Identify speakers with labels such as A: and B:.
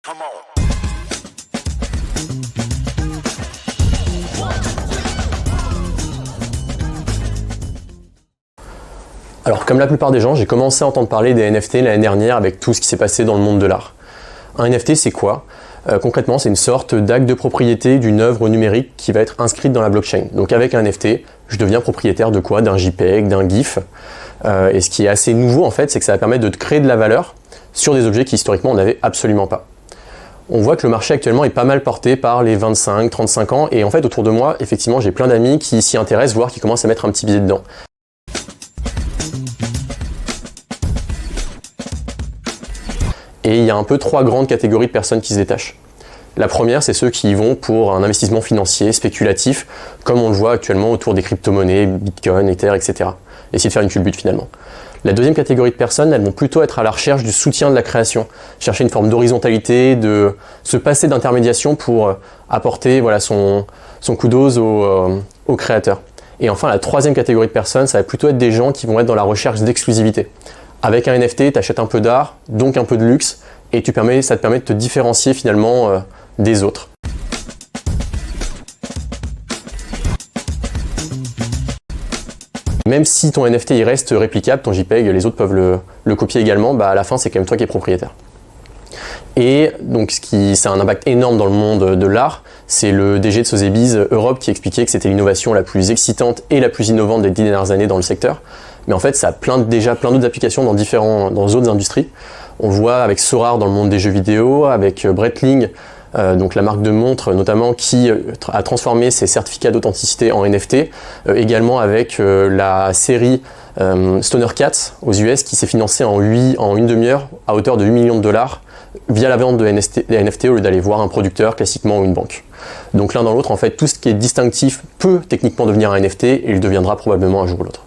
A: Come on.
B: Alors, comme la plupart des gens, j'ai commencé à entendre parler des NFT l'année dernière avec tout ce qui s'est passé dans le monde de l'art. Un NFT, c'est quoi ? Concrètement, c'est une sorte d'acte de propriété d'une œuvre numérique qui va être inscrite dans la blockchain. Donc avec un NFT, je deviens propriétaire de quoi ? D'un JPEG, d'un GIF. Et ce qui est assez nouveau, en fait, c'est que ça va permettre de créer de la valeur sur des objets qui, historiquement, on n'avait absolument pas. On voit que le marché actuellement est pas mal porté par les 25-35 ans. Et en fait, autour de moi, effectivement, j'ai plein d'amis qui s'y intéressent, voire qui commencent à mettre un petit billet dedans. Et il y a un peu trois grandes catégories de personnes qui se détachent. La première, c'est ceux qui y vont pour un investissement financier, spéculatif, comme on le voit actuellement autour des crypto-monnaies, Bitcoin, Ether, etc. Essayer de faire une culbute finalement. La deuxième catégorie de personnes, elles vont plutôt être à la recherche du soutien de la création, chercher une forme d'horizontalité, de se passer d'intermédiation pour apporter son coup d'ose au créateur. Et enfin, la troisième catégorie de personnes, ça va plutôt être des gens qui vont être dans la recherche d'exclusivité. Avec un NFT, tu achètes un peu d'art, donc un peu de luxe, et ça te permet de te différencier finalement des autres. Même si ton NFT il reste réplicable, ton JPEG, les autres peuvent le copier également, à la fin c'est quand même toi qui es propriétaire. Et donc ça a un impact énorme dans le monde de l'art. C'est le DG de Sotheby's Europe qui expliquait que c'était l'innovation la plus excitante et la plus innovante des 10 dernières années dans le secteur. Mais en fait, ça a déjà plein d'autres applications dans d'autres industries. On voit avec Sorare dans le monde des jeux vidéo, avec Breitling, donc la marque de montres notamment, qui a transformé ses certificats d'authenticité en NFT. Également avec la série Stoner Cats aux US qui s'est financée en une demi-heure à hauteur de 8 millions de dollars via la vente des NFT au lieu d'aller voir un producteur classiquement ou une banque. Donc l'un dans l'autre, en fait, tout ce qui est distinctif peut techniquement devenir un NFT et il deviendra probablement un jour ou l'autre.